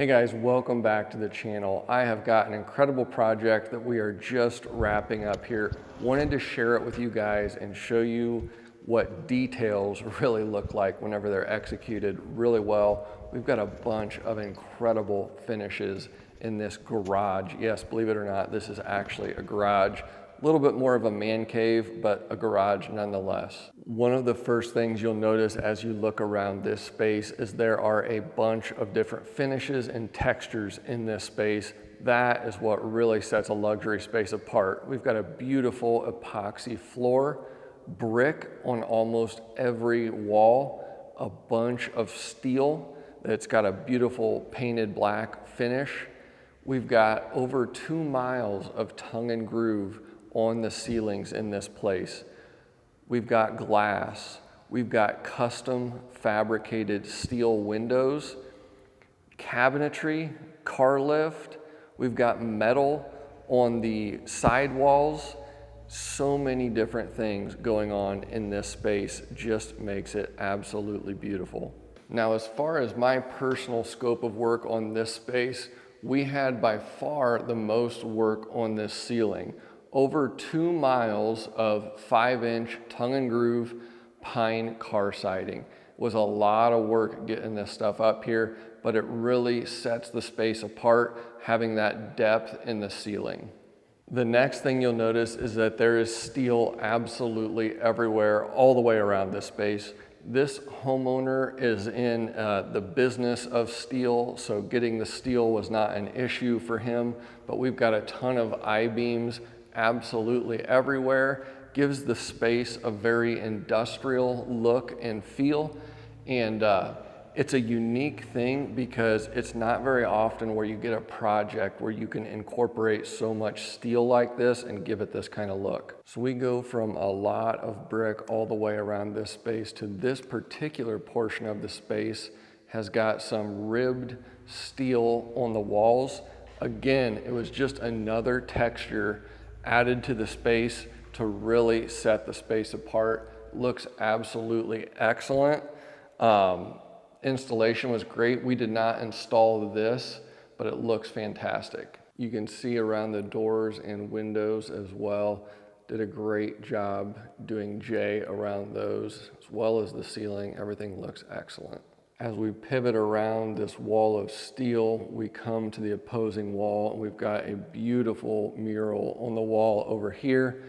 Hey guys, welcome back to the channel. I have got an incredible project that we are just wrapping up here. Wanted to share it with you guys and show you what details really look like whenever they're executed really well. We've got a bunch of incredible finishes in this garage. Yes, believe it or not, this is actually a garage. A little bit more of a man cave, but a garage nonetheless. One of the first things you'll notice as you look around this space is there are a bunch of different finishes and textures in this space. That is what really sets a luxury space apart. We've got a beautiful epoxy floor, brick on almost every wall, a bunch of steel that's got a beautiful painted black finish. We've got over 2 miles of tongue and groove on the ceilings in this place. We've got glass, we've got custom fabricated steel windows, cabinetry, car lift, we've got metal on the sidewalls. So many different things going on in this space just makes it absolutely beautiful. Now, as far as my personal scope of work on this space, we had by far the most work on this ceiling. Over 2 miles of 5-inch tongue and groove pine car siding. It was a lot of work getting this stuff up here, but it really sets the space apart, having that depth in the ceiling. The next thing you'll notice is that there is steel absolutely everywhere, all the way around this space. This homeowner is in the business of steel, so getting the steel was not an issue for him, but we've got a ton of I-beams absolutely everywhere. Gives the space a very industrial look and feel, and it's a unique thing because it's not very often where you get a project where you can incorporate so much steel like this and give it this kind of look. So we go from a lot of brick all the way around this space to this particular portion of the space has got some ribbed steel on the walls. Again, it was just another texture added to the space to really set the space apart. Looks absolutely excellent. Installation was great. We did not install this, but it looks fantastic. You can see around the doors and windows as well. Did a great job doing J around those, as well as the ceiling. Everything looks excellent. As we pivot around this wall of steel, we come to the opposing wall, and we've got a beautiful mural on the wall over here.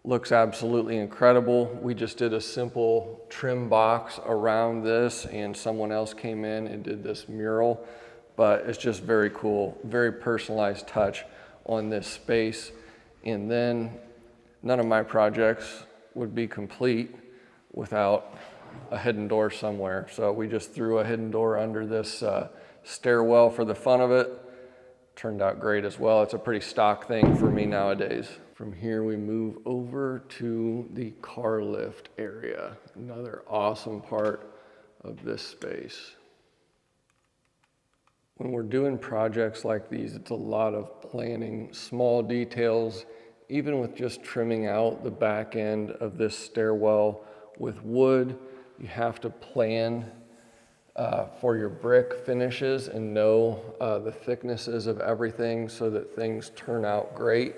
Looks absolutely incredible. We just did a simple trim box around this, and someone else came in and did this mural, but it's just very cool, very personalized touch on this space. And then none of my projects would be complete without a hidden door somewhere. So we just threw a hidden door under this stairwell for the fun of it. Turned out great as well. It's a pretty stock thing for me nowadays. From here we move over to the car lift area, another awesome part of this space. When we're doing projects like these, it's a lot of planning, small details, even with just trimming out the back end of this stairwell with wood. You have to plan for your brick finishes and know the thicknesses of everything so that things turn out great.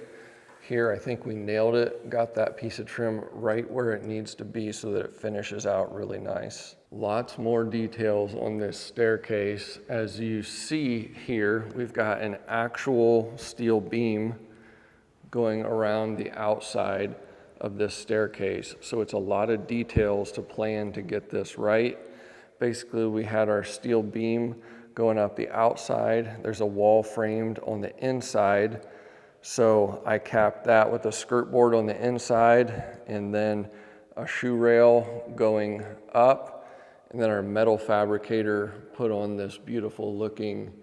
Here, I think we nailed it, got that piece of trim right where it needs to be so that it finishes out really nice. Lots more details on this staircase. As you see here, we've got an actual steel beam going around the outside of this staircase. So it's a lot of details to plan to get this right. Basically, we had our steel beam going up the outside. There's a wall framed on the inside. So I capped that with a skirt board on the inside and then a shoe rail going up. And then our metal fabricator put on this beautiful looking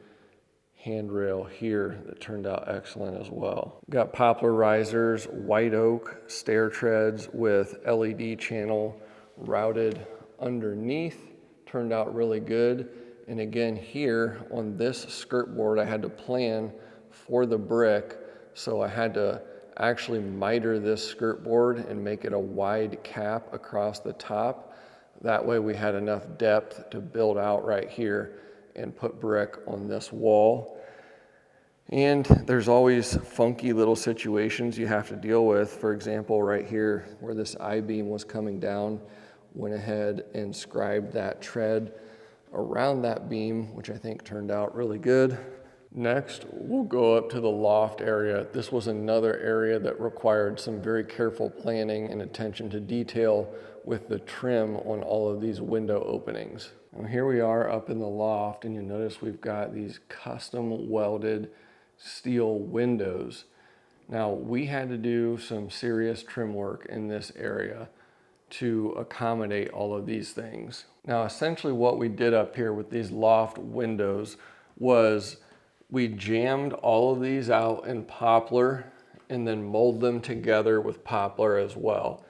handrail here that turned out excellent as well. Got poplar risers, white oak stair treads with LED channel routed underneath. Turned out really good. And again, here on this skirt board, I had to plan for the brick. So I had to actually miter this skirt board and make it a wide cap across the top. That way we had enough depth to build out right here. and put brick on this wall. And there's always funky little situations you have to deal with. For example, right here where this I-beam was coming down, went ahead and scribed that tread around that beam, which I think turned out really good. Next, we'll go up to the loft area. This was another area that required some very careful planning and attention to detail with the trim on all of these window openings. Now here we are up in the loft, and you notice we've got these custom welded steel windows. Now we had to do some serious trim work in this area to accommodate all of these things. Now essentially what we did up here with these loft windows was we jammed all of these out in poplar and then mold them together with poplar as well.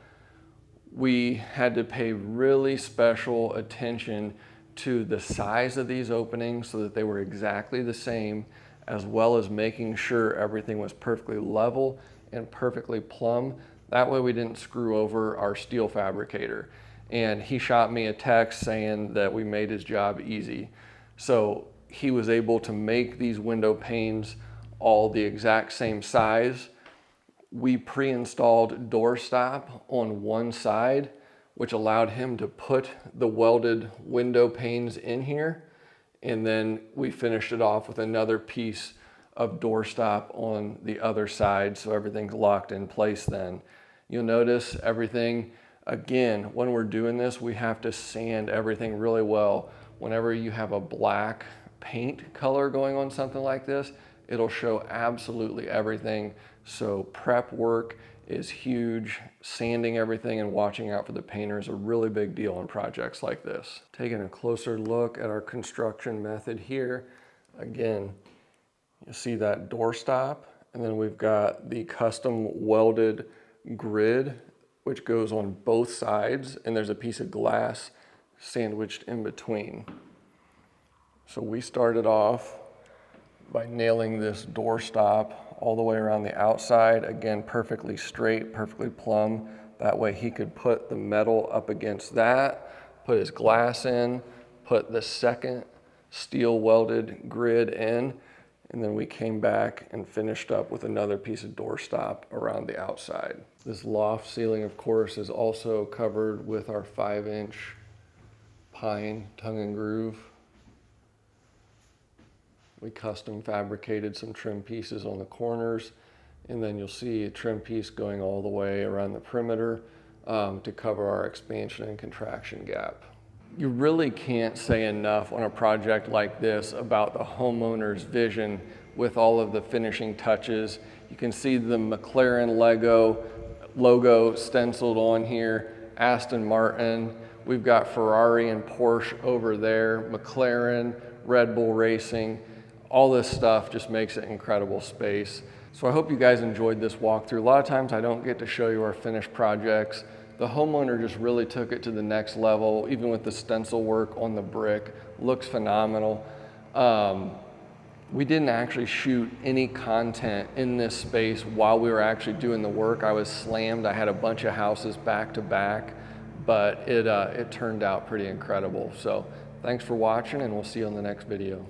We had to pay really special attention to the size of these openings so that they were exactly the same, as well as making sure everything was perfectly level and perfectly plumb. That way we didn't screw over our steel fabricator. And he shot me a text saying that we made his job easy. So he was able to make these window panes all the exact same size. We pre-installed doorstop on one side, which allowed him to put the welded window panes in here. And then we finished it off with another piece of doorstop on the other side, so everything's locked in place then. You'll notice everything, again, when we're doing this, we have to sand everything really well. Whenever you have a black paint color going on something like this, it'll show absolutely everything. So prep work is huge. Sanding everything and watching out for the painter is a really big deal on projects like this. Taking a closer look at our construction method here, again, you see that doorstop, and then we've got the custom welded grid, which goes on both sides, and there's a piece of glass sandwiched in between. So we started off by nailing this doorstop all the way around the outside, again, perfectly straight, perfectly plumb. That way he could put the metal up against that, put his glass in, put the second steel welded grid in, and then we came back and finished up with another piece of doorstop around the outside. This loft ceiling, of course, is also covered with our 5-inch pine tongue and groove. We custom fabricated some trim pieces on the corners, and then you'll see a trim piece going all the way around the perimeter to cover our expansion and contraction gap. You really can't say enough on a project like this about the homeowner's vision with all of the finishing touches. You can see the McLaren logo stenciled on here, Aston Martin. We've got Ferrari and Porsche over there, McLaren, Red Bull Racing. All this stuff just makes it incredible space. So I hope you guys enjoyed this walkthrough. A lot of times I don't get to show you our finished projects. The homeowner just really took it to the next level, even with the stencil work on the brick. Looks phenomenal. We didn't actually shoot any content in this space while we were actually doing the work. I was slammed. I had a bunch of houses back to back, but it turned out pretty incredible. So thanks for watching, and we'll see you on the next video.